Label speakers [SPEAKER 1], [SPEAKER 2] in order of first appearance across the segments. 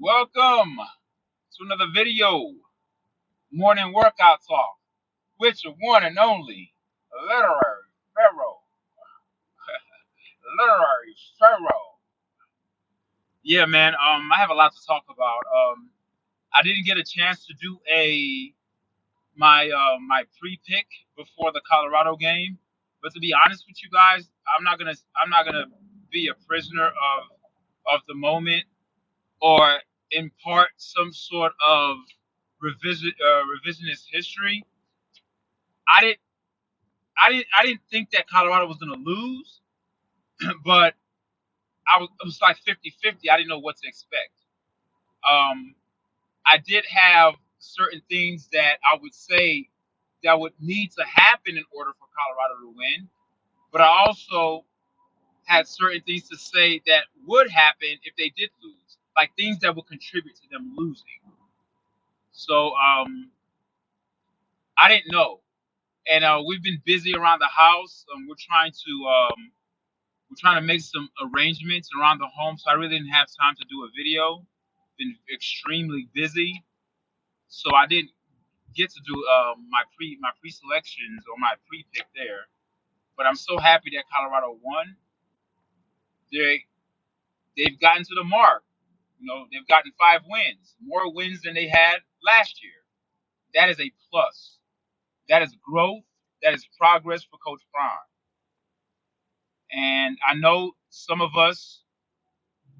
[SPEAKER 1] Welcome to another video, morning workout talk, with your one and only literary pharaoh, literary pharaoh. Yeah, man. I have a lot to talk about. I didn't get a chance to do my pre-pick before the Colorado game, but to be honest with you guys, I'm not gonna be a prisoner of the moment or impart some sort of revisionist history. I didn't I didn't think that Colorado was gonna lose, but it was like 50-50. I didn't know what to expect. Um, I did have certain things that I would say that would need to happen in order for Colorado to win, but I also had certain things to say that would happen if they did lose, like things that would contribute to them losing. So I didn't know, and we've been busy around the house. We're trying to make some arrangements around the home, so I really didn't have time to do a video. Been extremely busy, so I didn't get to do my pre selections or my pre pick there. But I'm so happy that Colorado won. They they've gotten to the mark. They've gotten 5 wins, more wins than they had last year. That is a plus. That is growth. That is progress for Coach Prime. And I know some of us,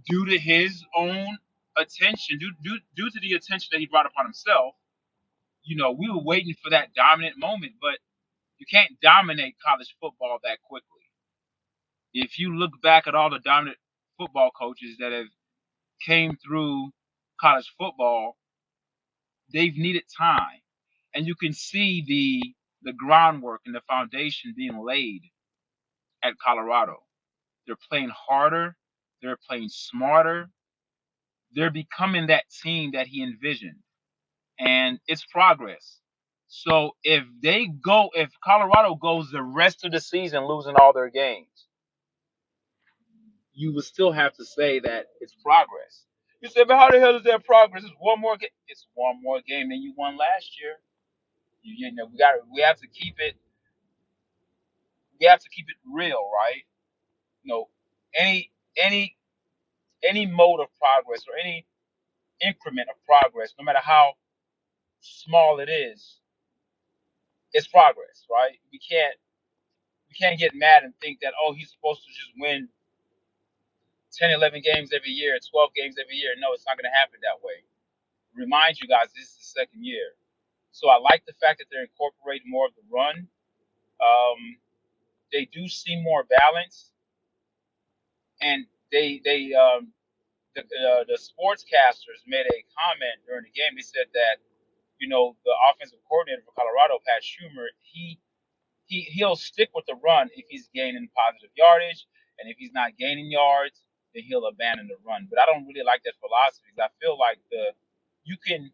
[SPEAKER 1] due to his own attention, due to the attention that he brought upon himself, we were waiting for that dominant moment, but you can't dominate college football that quickly. If you look back at all the dominant football coaches that have came through college football, they've needed time. And you can see the groundwork and the foundation being laid at Colorado. They're playing harder, they're playing smarter, they're becoming that team that he envisioned. And it's progress. So if Colorado goes the rest of the season losing all their games, you would still have to say that it's progress. You say, but how the hell is that progress? It's one more game. It's one more game than you won last year. We have to keep it real, right? You know, any any any mode of progress or any increment of progress, no matter how small it is, it's progress, right? We can't get mad and think that, oh, he's supposed to just win 10, 11 games every year, 12 games every year. No, it's not going to happen that way. Remind you guys, this is the second year. So I like the fact that they're incorporating more of the run. They do seem more balanced, and the sportscasters made a comment during the game. They said that the offensive coordinator for Colorado, Pat Schumer, he'll stick with the run if he's gaining positive yardage, and if he's not gaining yards, then he'll abandon the run. But I don't really like that philosophy because I feel like you can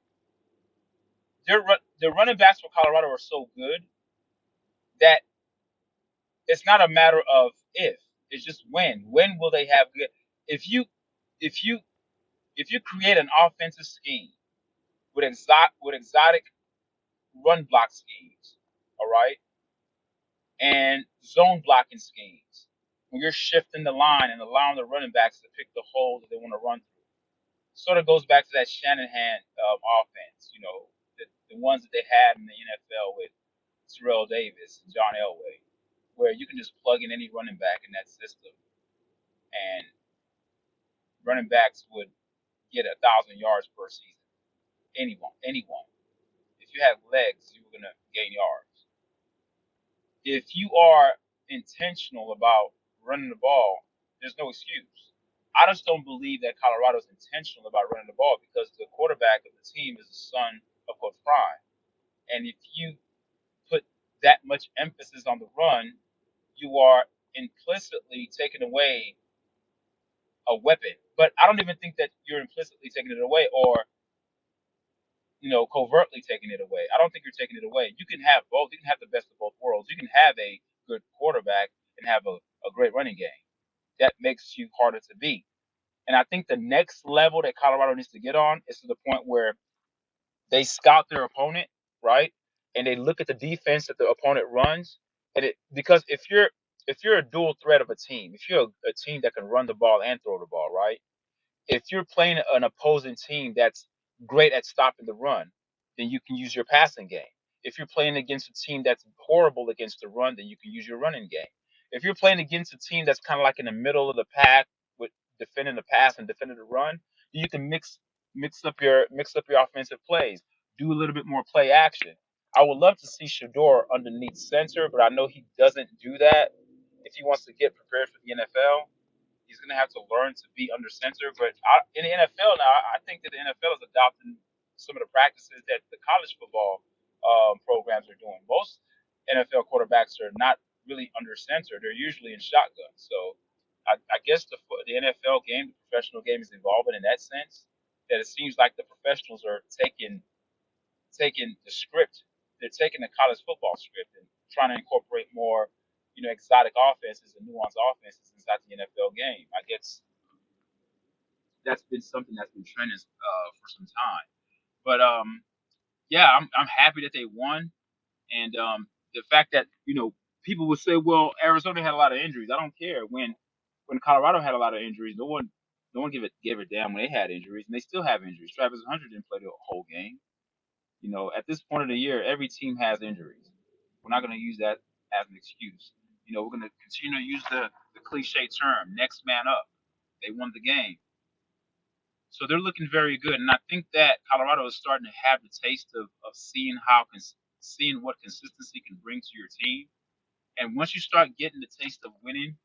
[SPEAKER 1] the running backs for Colorado are so good that it's not a matter of if, it's just when. When will they have good? If you if you if you create an offensive scheme with exotic run block schemes, all right, and zone blocking schemes, when you're shifting the line and allowing the running backs to pick the holes that they want to run through, sort of goes back to that Shanahan offense, the ones that they had in the NFL with Terrell Davis and John Elway, where you can just plug in any running back in that system, and running backs would get 1,000 yards per season. Anyone. If you have legs, you're gonna gain yards. If you are intentional about running the ball, there's no excuse. I just don't believe that Colorado's intentional about running the ball because the quarterback of the team is the son of Coach Prime. And if you put that much emphasis on the run, you are implicitly taking away a weapon. But I don't even think that you're implicitly taking it away or covertly taking it away. I don't think you're taking it away. You can have both. You can have the best of both worlds. You can have a good quarterback and have a great running game. That makes you harder to beat. And I think the next level that Colorado needs to get on is to the point where they scout their opponent, right? And they look at the defense that the opponent runs. And it because if you're a dual threat of a team, if you're a team that can run the ball and throw the ball, right? If you're playing an opposing team that's great at stopping the run, then you can use your passing game. If you're playing against a team that's horrible against the run, then you can use your running game. If you're playing against a team that's kind of like in the middle of the pack with defending the pass and defending the run, you can mix up your offensive plays. Do a little bit more play action. I would love to see Shador underneath center, but I know he doesn't do that if he wants to get prepared for the NFL. He's going to have to learn to be under center. But in the NFL now, I think that the NFL is adopting some of the practices that the college football programs are doing. Most NFL quarterbacks are not really under center; they're usually in shotgun. So I guess the NFL game, the professional game, is evolving in that sense. That it seems like the professionals are taking the script, they're taking the college football script and trying to incorporate more, exotic offenses and nuanced offenses inside the NFL game. I guess that's been something that's been trending for some time. But yeah, I'm happy that they won, and the fact that people would say, well, Arizona had a lot of injuries. I don't care when Colorado had a lot of injuries. No one gave a damn when they had injuries, and they still have injuries. Travis Hunter didn't play the whole game. At this point of the year, every team has injuries. We're not going to use that as an excuse. We're going to continue to use the cliche term, next man up. They won the game. So they're looking very good. And I think that Colorado is starting to have the taste of seeing what consistency can bring to your team. And once you start getting the taste of winning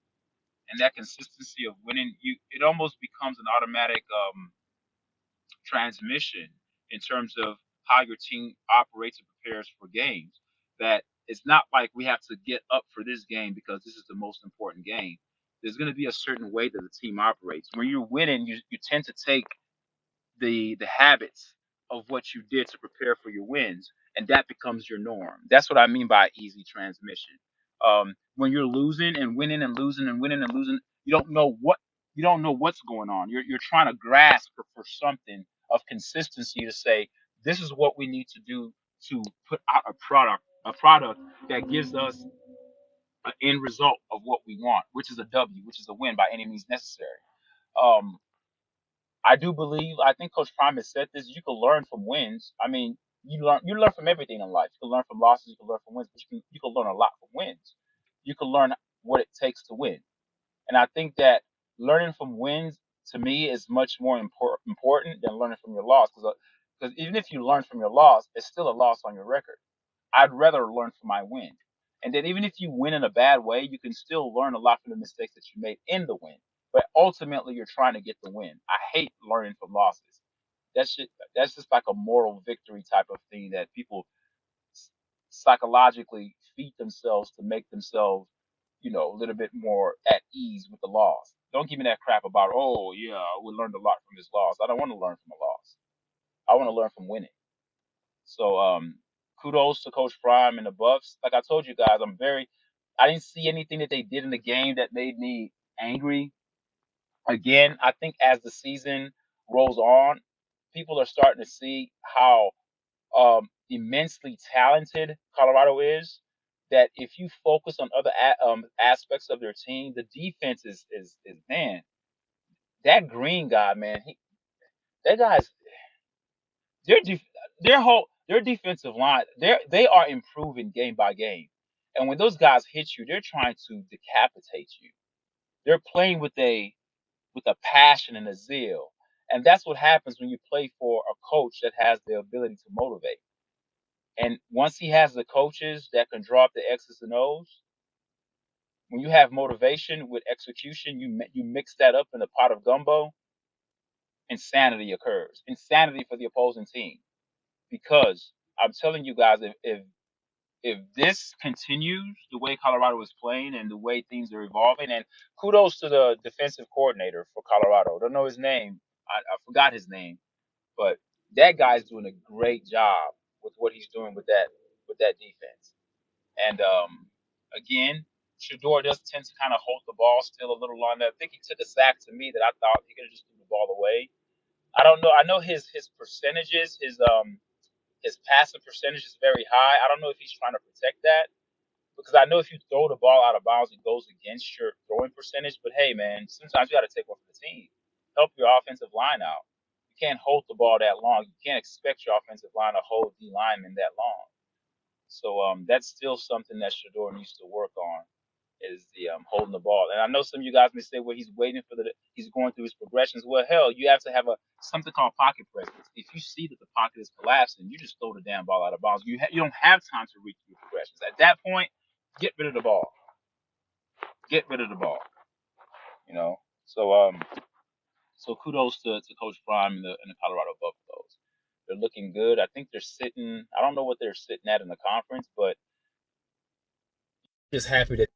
[SPEAKER 1] and that consistency of winning, it almost becomes an automatic transmission in terms of how your team operates and prepares for games. That it's not like we have to get up for this game because this is the most important game. There's going to be a certain way that the team operates. When you're winning, you tend to take the habits of what you did to prepare for your wins, and that becomes your norm. That's what I mean by easy transmission. When you're losing and winning and losing and winning and losing, you don't know what's going on. You're trying to grasp for something of consistency to say this is what we need to do to put out a product that gives us an end result of what we want, which is a W, which is a win by any means necessary. Um, I do believe. I think Coach Prime has said this. You can learn from wins. I mean, you learn from everything in life. You can learn from losses. You can learn from wins. But you can learn a lot from wins. You can learn what it takes to win. And I think that learning from wins to me is much more important than learning from your loss. Because even if you learn from your loss, it's still a loss on your record. I'd rather learn from my win. And then even if you win in a bad way, you can still learn a lot from the mistakes that you made in the win. But ultimately, you're trying to get the win. I hate learning from losses. That's just like a moral victory type of thing that people psychologically feed themselves to make themselves, a little bit more at ease with the loss. Don't give me that crap about, oh yeah, we learned a lot from this loss. I don't want to learn from a loss. I want to learn from winning. So kudos to Coach Prime and the Buffs. Like I told you guys, I didn't see anything that they did in the game that made me angry. Again, I think as the season rolls on, people are starting to see how immensely talented Colorado is. That if you focus on other aspects of their team, the defense is man. That Green guy, man, that guy's their def- their defensive line, they are improving game by game. And when those guys hit you, they're trying to decapitate you. They're playing with a passion and a zeal. And that's what happens when you play for a coach that has the ability to motivate. And once he has the coaches that can draw up the X's and O's, when you have motivation with execution, you mix that up in a pot of gumbo, insanity occurs. Insanity for the opposing team. Because I'm telling you guys, if this continues the way Colorado is playing and the way things are evolving, and kudos to the defensive coordinator for Colorado. I don't know his name. I forgot his name, but that guy's doing a great job with what he's doing with that defense. And again, Shador does tend to kind of hold the ball still a little longer. I think he took a sack to me that I thought he could have just ball away. I don't know. I know his percentages, his passing percentage is very high. I don't know if he's trying to protect that because I know if you throw the ball out of bounds, it goes against your throwing percentage. But hey, man, sometimes you got to take one for the team. Help your offensive line out. You can't hold the ball that long. You can't expect your offensive line to hold D linemen that long. So that's still something that Shedeur needs to work on is the holding the ball. And I know some of you guys may say, well, he's waiting for he's going through his progressions. Well, hell, you have to have something called pocket presence. If you see that the pocket is collapsing, you just throw the damn ball out of bounds. You don't have time to reach your progressions. At that point, get rid of the ball. Get rid of the ball. You know. So kudos to Coach Prime and the Colorado Buffaloes. They're looking good. I think they're sitting. I don't know what they're sitting at in the conference, but just happy that.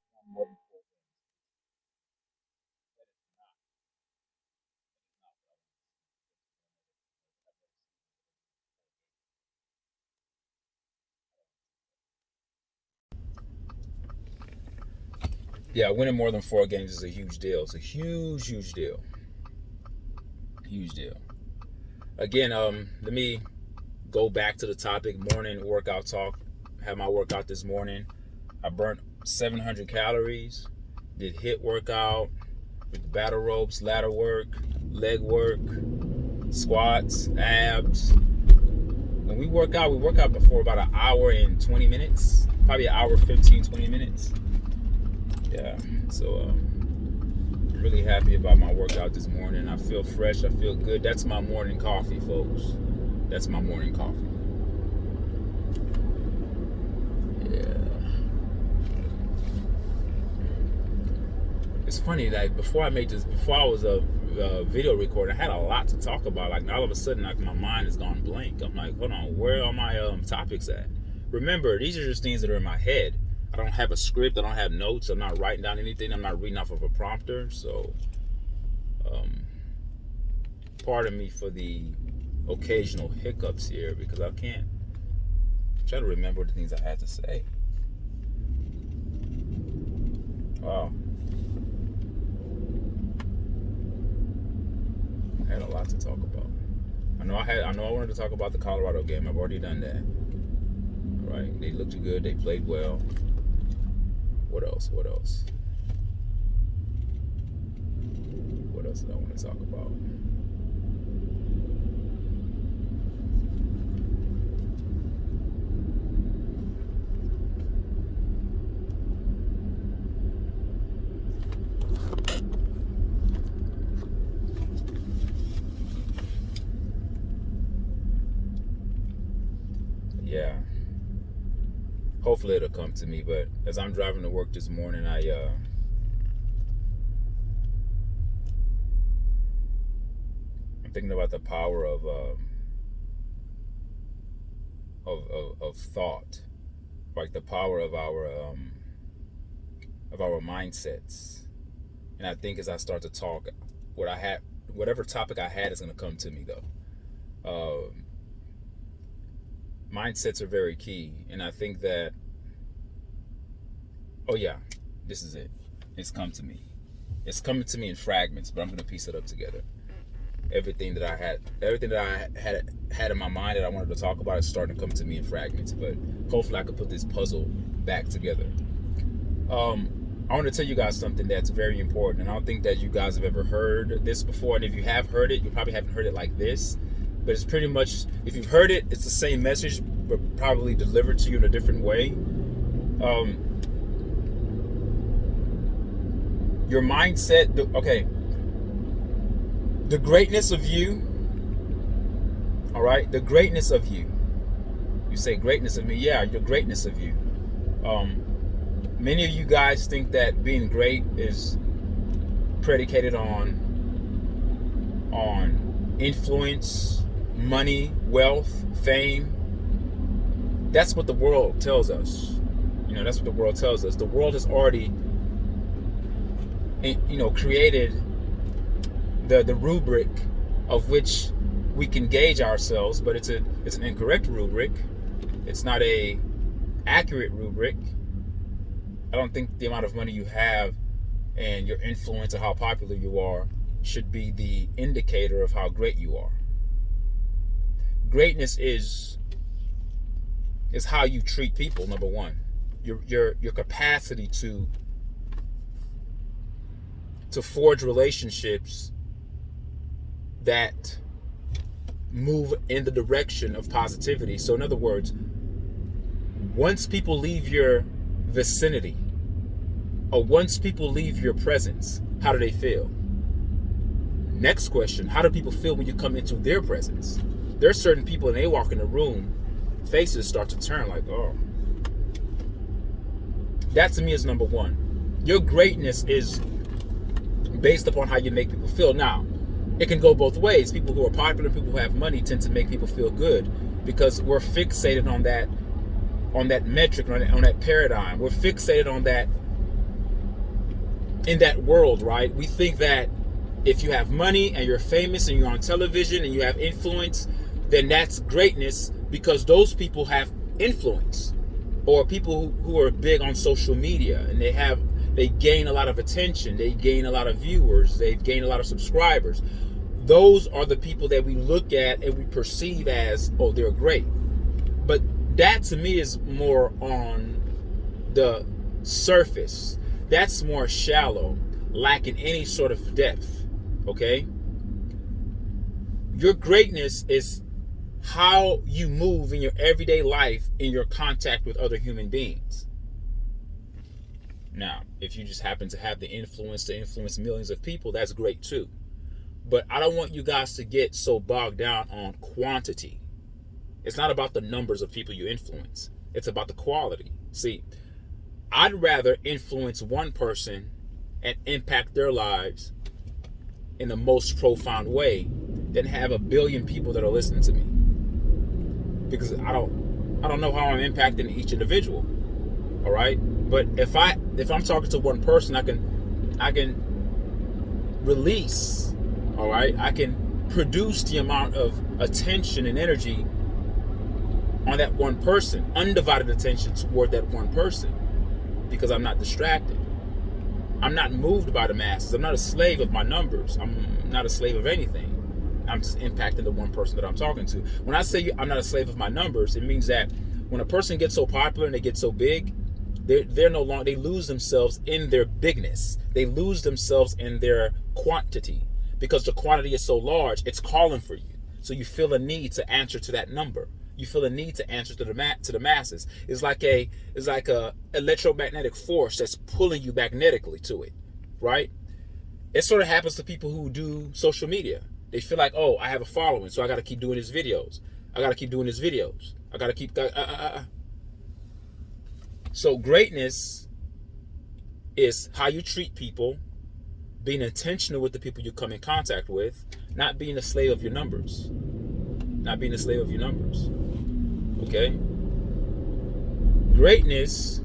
[SPEAKER 1] Yeah, winning more than 4 games is a huge deal. It's a huge, huge deal. Huge deal. Again, let me go back to the topic, morning workout talk. Had my workout this morning. I burnt 700 calories. Did HIIT workout with battle ropes, ladder work, leg work, squats, abs. When we work out before about an hour and 20 minutes. Probably an hour, 15, 20 minutes. Yeah, so really happy about my workout this morning. I feel fresh. I feel good. That's my morning coffee, folks. That's my morning coffee. Yeah. It's funny, like before I was a video recorder, I had a lot to talk about. Like all of a sudden, like my mind has gone blank. I'm like, hold on, where are my topics at? Remember, these are just things that are in my head. I don't have a script. I don't have notes. I'm not writing down anything. I'm not reading off of a prompter. So, pardon me for the occasional hiccups here because I can't try to remember the things I had to say. Wow. I had a lot to talk about. I know I wanted to talk about the Colorado game. I've already done that. All right. They looked good. They played well. What else? What else did I want to talk about? Yeah. Hopefully it'll come to me, but as I'm driving to work this morning, I'm thinking about the power of thought, like the power of our mindsets. And I think as I start to talk, whatever topic I had is going to come to me though. Mindsets are very key, and I think that, oh yeah, this is it. It's come to me. It's coming to me in fragments, but I'm going to piece it up together. Everything that I had in my mind that I wanted to talk about is starting to come to me in fragments, but hopefully I can put this puzzle back together. I want to tell you guys something that's very important, and I don't think that you guys have ever heard this before, and if you have heard it, you probably haven't heard it like this. But it's pretty much, if you've heard it, it's the same message, but probably delivered to you in a different way. Your mindset, okay. The greatness of you, all right? The greatness of you. You say greatness of me, yeah, the greatness of you. Many of you guys think that being great is predicated on influence, money, wealth, fame. That's what the world tells us. That's what the world tells us. The world has already, created the rubric of which we can gauge ourselves, but it's an incorrect rubric. It's not a accurate rubric. I don't think the amount of money you have and your influence or how popular you are should be the indicator of how great you are. Greatness is how you treat people, number one. Your capacity to forge relationships that move in the direction of positivity. So in other words, once people leave your vicinity, or once people leave your presence, how do they feel? Next question, how do people feel when you come into their presence? There are certain people, and they walk in the room, faces start to turn like, oh. That to me is number one. Your greatness is based upon how you make people feel. Now, it can go both ways. People who are popular, people who have money tend to make people feel good because we're fixated on that metric, on that paradigm. We're fixated on that, in that world, right? We think that if you have money and you're famous and you're on television and you have influence, then that's greatness because those people have influence. Or people who are big on social media and they gain a lot of attention, they gain a lot of viewers, they've gained a lot of subscribers. Those are the people that we look at and we perceive as, oh, they're great. But that to me is more on the surface. That's more shallow, lacking any sort of depth, okay? Your greatness is how you move in your everyday life in your contact with other human beings. Now, if you just happen to have the influence to influence millions of people, that's great too. But I don't want you guys to get so bogged down on quantity. It's not about the numbers of people you influence. It's about the quality. See, I'd rather influence one person and impact their lives in the most profound way than have a billion people that are listening to me. Because I don't know how I'm impacting each individual. All right? But if I'm talking to one person, I can release, all right? I can produce the amount of attention and energy on that one person, undivided attention toward that one person, because I'm not distracted. I'm not moved by the masses. I'm not a slave of my numbers. I'm not a slave of anything. I'm just impacting the one person that I'm talking to. When I say I'm not a slave of my numbers, it means that when a person gets so popular and they get so big, they're no longer, they lose themselves in their bigness. They lose themselves in their quantity because the quantity is so large, it's calling for you. So you feel a need to answer to that number. You feel a need to answer to the masses. It's like a electromagnetic force that's pulling you magnetically to it, right? It sort of happens to people who do social media. They feel like, oh, I have a following, so I got to keep doing his videos. I got to keep doing his videos. I got to keep. So greatness is how you treat people, being intentional with the people you come in contact with, not being a slave of your numbers. Not being a slave of your numbers. Okay? Greatness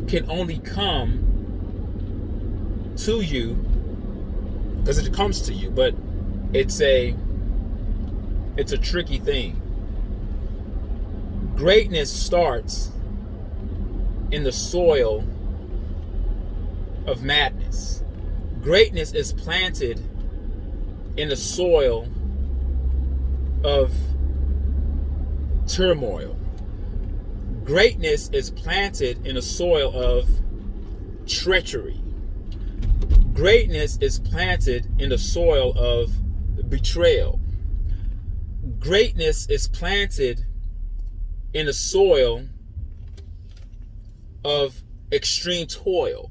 [SPEAKER 1] can only come to you because it comes to you, but it's a tricky thing. Greatness starts in the soil of madness. Greatness is planted in the soil of turmoil. Greatness is planted in a soil of treachery. Greatness is planted in the soil of betrayal. Greatness is planted in the soil of extreme toil.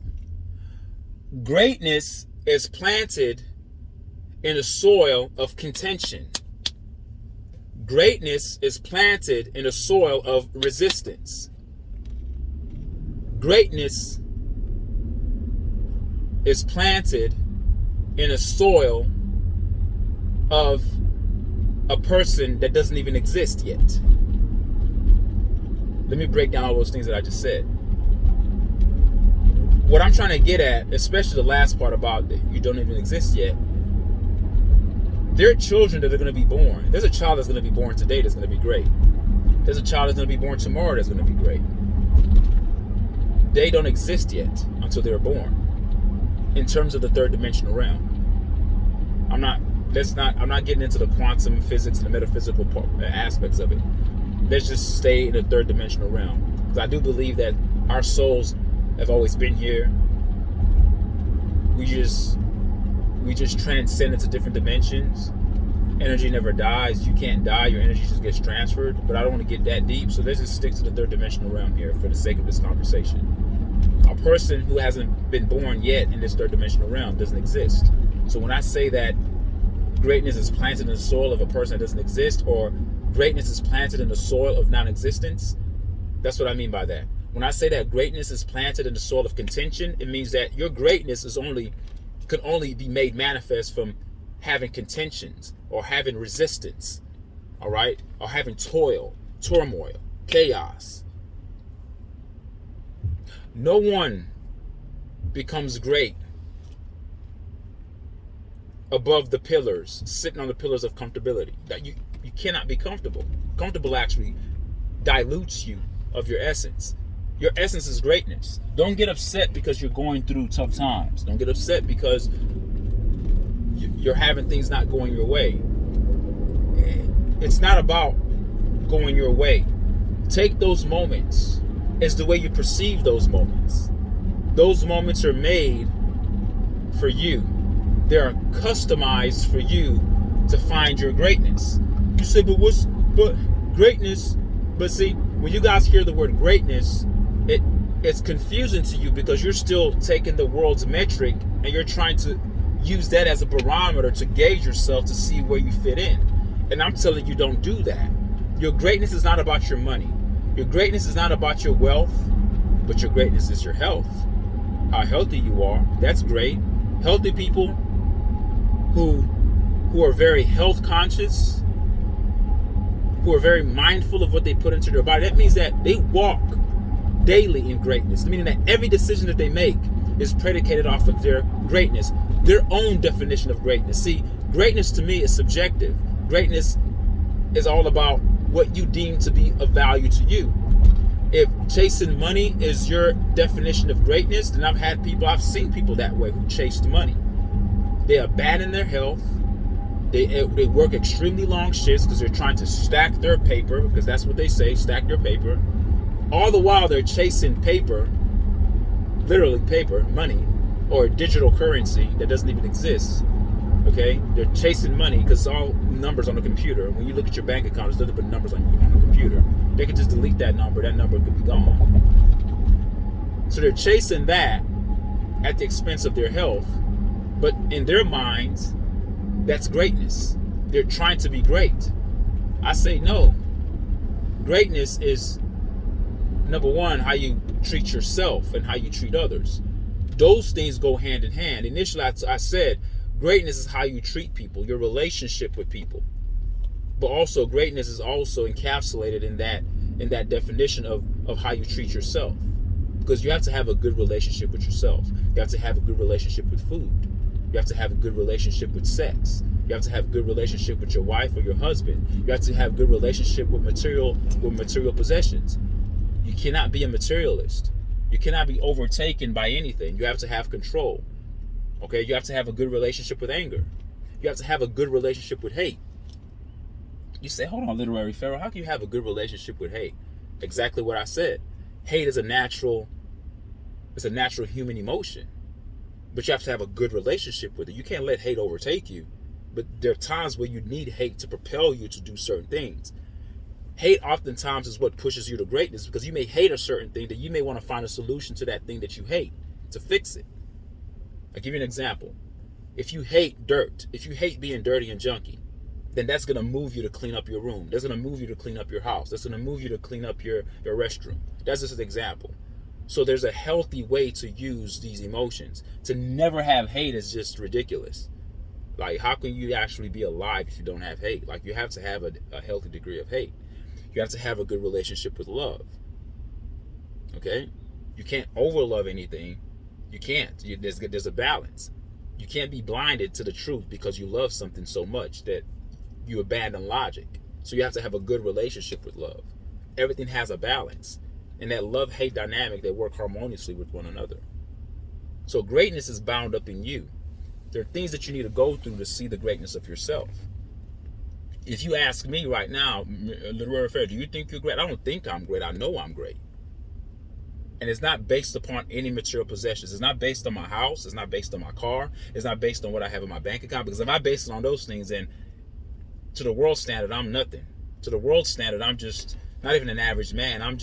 [SPEAKER 1] Greatness is planted in the soil of contention. Greatness is planted in the soil of resistance. Greatness is planted in a soil of a person that doesn't even exist yet. Let me break down all those things that I just said. What I'm trying to get at, especially the last part about that you don't even exist yet, there are children that are going to be born. There's a child that's going to be born today that's going to be great. There's a child that's going to be born tomorrow that's going to be great. They don't exist yet until they're born. in terms of the third dimensional realm. I'm not getting into the quantum physics and the metaphysical aspects of it. Let's just stay in the third dimensional realm. Because I do believe that our souls have always been here. We just transcend into different dimensions. Energy never dies. You can't die. Your energy just gets transferred. But I don't want to get that deep. So let's just stick to the third dimensional realm here for the sake of this conversation. A person who hasn't been born yet in this third dimensional realm doesn't exist. So when I say that greatness is planted in the soil of a person that doesn't exist, or greatness is planted in the soil of non-existence, that's what I mean by that. When I say that greatness is planted in the soil of contention, it means that your greatness can only be made manifest from having contentions or having resistance, all right, or having turmoil, chaos. No one becomes great above the pillars, sitting on the pillars of comfortability. That you cannot be comfortable. Comfortable actually dilutes you of your essence. Your essence is greatness. Don't get upset because you're going through tough times. Don't get upset because you're having things not going your way. It's not about going your way. Take those moments as the way you perceive those moments. Those moments are made for you. They are customized for you to find your greatness. You say, but greatness? But see, when you guys hear the word greatness, it's confusing to you because you're still taking the world's metric and you're trying to use that as a barometer to gauge yourself to see where you fit in. And I'm telling you, don't do that. Your greatness is not about your money. Your greatness is not about your wealth, but your greatness is your health. How healthy you are, that's great. Healthy people who are very health conscious, who are very mindful of what they put into their body, that means that they walk daily in greatness, meaning that every decision that they make is predicated off of their greatness, their own definition of greatness. See, greatness to me is subjective. Greatness is all about what you deem to be of value to you. If chasing money is your definition of greatness, then I've seen people that way who chased money. They abandon their health. They work extremely long shifts because they're trying to stack their paper, because that's what they say, stack your paper. All the while they're chasing paper, literally paper, money, or digital currency that doesn't even exist. Okay? They're chasing money because it's all numbers on the computer. When you look at your bank account, there's nothing but numbers on the computer. They can just delete that number could be gone. So they're chasing that at the expense of their health, but in their minds, that's greatness. They're trying to be great. I say no. Greatness is, number one, how you treat yourself and how you treat others. Those things go hand in hand. Initially, I said greatness is how you treat people, your relationship with people. But also greatness is also encapsulated in that definition of how you treat yourself. Because you have to have a good relationship with yourself. You have to have a good relationship with food. You have to have a good relationship with sex. You have to have a good relationship with your wife or your husband. You have to have a good relationship with material possessions. You cannot be a materialist. You cannot be overtaken by anything. You have to have control. Okay? You have to have a good relationship with anger. You have to have a good relationship with hate. You say, hold on, Literary Pharaoh, how can you have a good relationship with hate? Exactly what I said. Hate is a natural human emotion. But you have to have a good relationship with it. You can't let hate overtake you. But there are times where you need hate to propel you to do certain things. Hate oftentimes is what pushes you to greatness, because you may hate a certain thing that you may want to find a solution to that thing that you hate to fix it. I'll give you an example. If you hate dirt, if you hate being dirty and junky, then that's going to move you to clean up your room. That's going to move you to clean up your house. That's going to move you to clean up your restroom. That's just an example. So there's a healthy way to use these emotions. To never have hate is just ridiculous. Like, how can you actually be alive if you don't have hate? Like, you have to have a healthy degree of hate. You have to have a good relationship with love. Okay? You can't overlove anything. You can't. There's a balance. You can't be blinded to the truth because you love something so much that you abandon logic. So you have to have a good relationship with love. Everything has a balance. And that love-hate dynamic, they work harmoniously with one another. So greatness is bound up in you. There are things that you need to go through to see the greatness of yourself. If you ask me right now, Literary Fair, do you think you're great? I don't think I'm great. I know I'm great. And it's not based upon any material possessions. It's not based on my house. It's not based on my car. It's not based on what I have in my bank account. Because if I base it on those things, then to the world standard, I'm nothing. To the world standard, I'm just not even an average man. I'm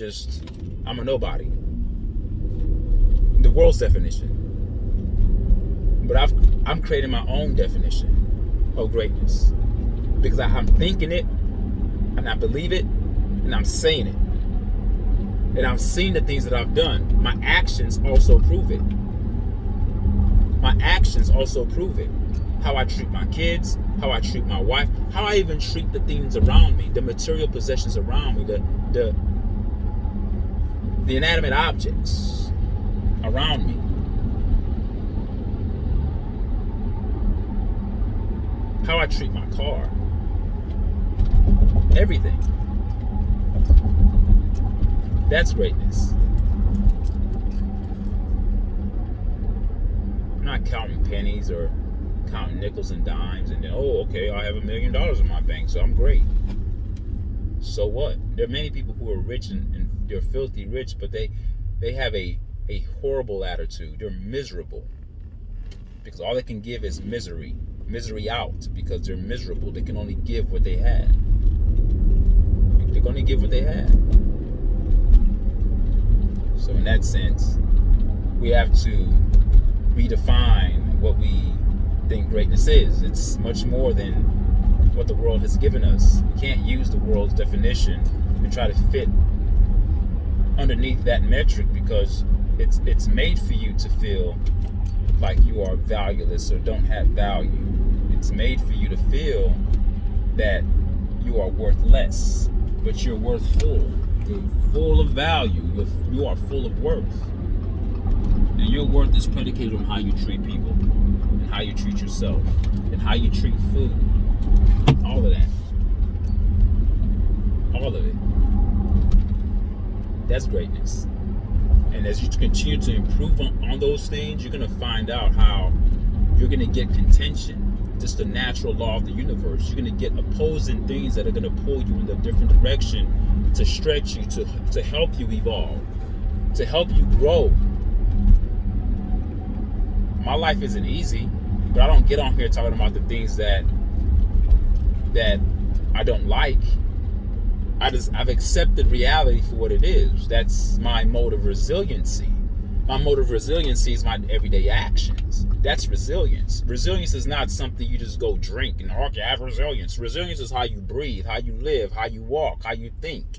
[SPEAKER 1] a nobody. The world's definition. But I'm creating my own definition of greatness. Because I'm thinking it, and I believe it, and I'm saying it. And I've seen the things that I've done. My actions also prove it. My actions also prove it. How I treat my kids, how I treat my wife, how I even treat the things around me, the material possessions around me, the inanimate objects around me. How I treat my car. Everything. That's greatness. I'm not counting pennies or counting nickels and dimes and then, oh, okay, I have $1 million in my bank, so I'm great. So what? There are many people who are rich and they're filthy rich, but they have a horrible attitude. They're miserable because all they can give is misery out because they're miserable. They can only give what they had. They can only give what they had. So in that sense, we have to redefine what we think greatness is. It's much more than what the world has given us. We can't use the world's definition and try to fit underneath that metric because it's made for you to feel like you are valueless or don't have value. It's made for you to feel that you are worth less, but you're worth full. You're full of value. You are full of worth. And your worth is predicated on how you treat people, and how you treat yourself, and how you treat food. All of that. All of it. That's greatness. And as you continue to improve on those things, you're going to find out how you're going to get contention. Just the natural law of the universe. You're going to get opposing things that are going to pull you in a different direction to stretch you, to help you evolve, to help you grow. My life isn't easy, but I don't get on here talking about the things that I don't like. I've accepted reality for what it is. That's my mode of resiliency. My mode of resiliency is my everyday actions. That's resilience. Resilience is not something you just go drink and, okay, I have resilience. Resilience is how you breathe, how you live, how you walk, how you think,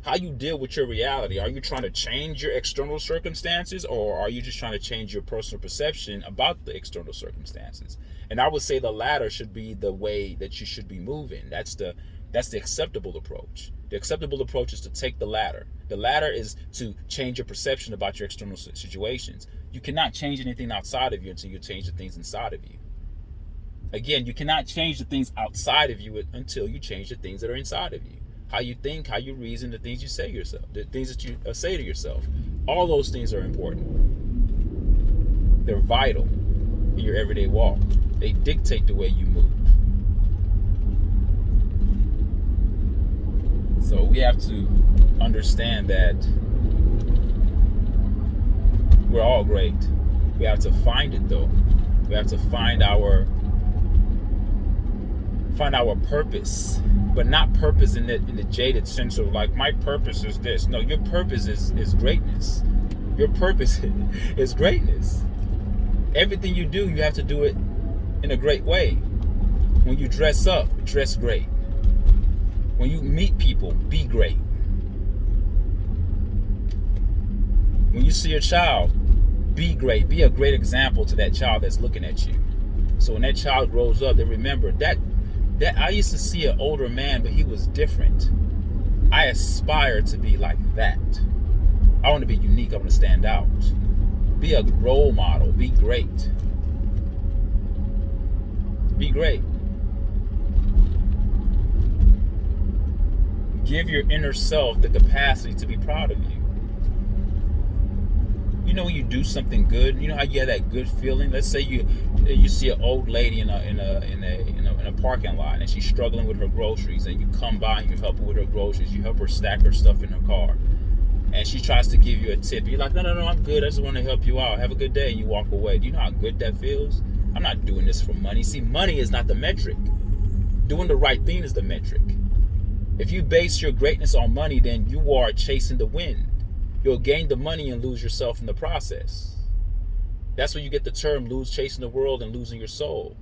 [SPEAKER 1] how you deal with your reality. Are you trying to change your external circumstances, or are you just trying to change your personal perception about the external circumstances? And I would say the latter should be the way that you should be moving. That's the acceptable approach. The acceptable approach is to take the latter. The latter is to change your perception about your external situations. You cannot change anything outside of you until you change the things inside of you. Again, you cannot change the things outside of you until you change the things that are inside of you. How you think, how you reason, the things you say to yourself, the things that you say to yourself. All those things are important. They're vital in your everyday walk. They dictate the way you move. So we have to understand that we're all great. We have to find it though. We have to find our purpose, but not purpose in the jaded sense of like, my purpose is this. No, your purpose is greatness. Your purpose is greatness. Everything you do, you have to do it in a great way. When you dress up, dress great. When you meet people, be great. When you see a child, be great. Be a great example to that child that's looking at you. So when that child grows up, they remember that I used to see an older man, but he was different. I aspire to be like that. I want to be unique. I want to stand out. Be a role model. Be great. Be great. Give your inner self the capacity to be proud of you. You know when you do something good, you know how you have that good feeling. Let's say you see an old lady in a parking lot, and she's struggling with her groceries, and you come by and you help her with her groceries. You help her stack her stuff in her car, and she tries to give you a tip. You're like, no, I'm good. I just want to help you out. Have a good day. And you walk away. Do you know how good that feels? I'm not doing this for money. See, money is not the metric. Doing the right thing is the metric. If you base your greatness on money, then you are chasing the wind. You'll gain the money and lose yourself in the process. That's where you get the term lose chasing the world and losing your soul.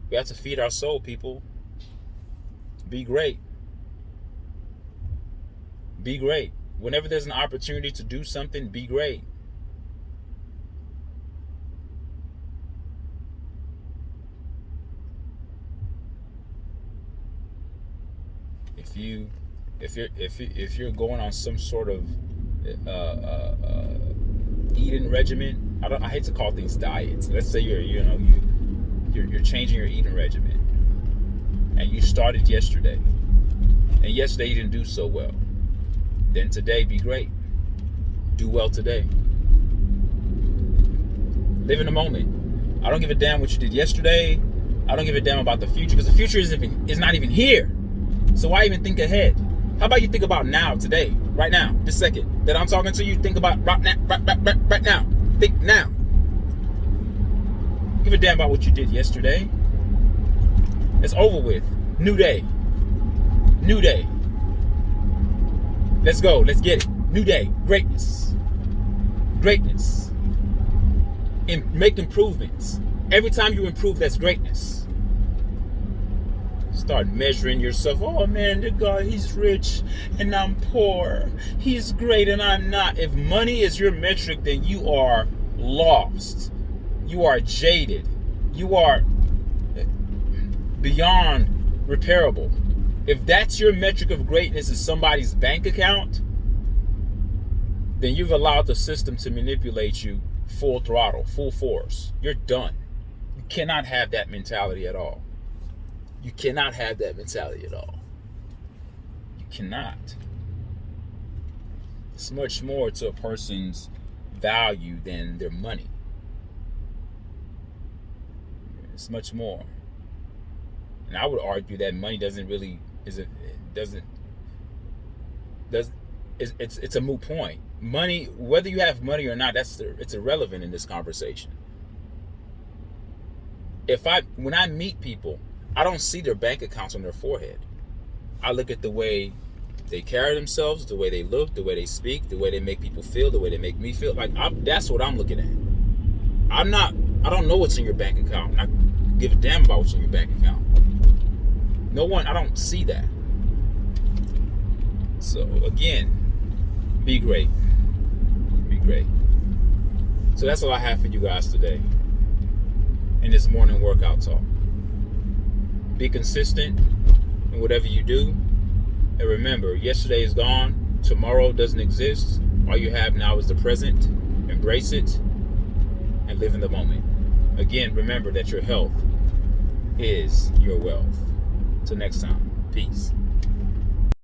[SPEAKER 1] We have to feed our soul, people. Be great. Be great. Whenever there's an opportunity to do something, be great. If you're going on some sort of eating regimen, I hate to call things diets. Let's say you're changing your eating regimen, and you started yesterday, and yesterday you didn't do so well. Then today, be great. Do well today. Live in the moment. I don't give a damn what you did yesterday. I don't give a damn about the future, because the future is not even here. So why even think ahead? How about you think about now, today, right now, this second that I'm talking to you? Think about right now. Think now. Give a damn about what you did yesterday. It's over with. New day. New day. Let's go. Let's get it. New day. Greatness. Greatness. Make improvements. Every time you improve, that's greatness. Start measuring yourself. Oh man, the guy, he's rich and I'm poor. He's great and I'm not. If money is your metric, then you are lost. You are jaded. You are beyond repairable. If that's your metric of greatness is somebody's bank account, then you've allowed the system to manipulate you full throttle, full force. You're done. You cannot have that mentality at all. You cannot have that mentality at all. You cannot. It's much more to a person's value than their money. It's much more. And I would argue that money it's a moot point. Money, whether you have money or not, it's irrelevant in this conversation. When I meet people, I don't see their bank accounts on their forehead. I look at the way they carry themselves, the way they look, the way they speak, the way they make people feel, the way they make me feel. That's what I'm looking at. I don't know what's in your bank account. I give a damn about what's in your bank account. I don't see that. So again, be great. Be great. So that's all I have for you guys today in this morning workout talk. Be consistent in whatever you do. And remember, yesterday is gone. Tomorrow doesn't exist. All you have now is the present. Embrace it and live in the moment. Again, remember that your health is your wealth. Till next time, peace.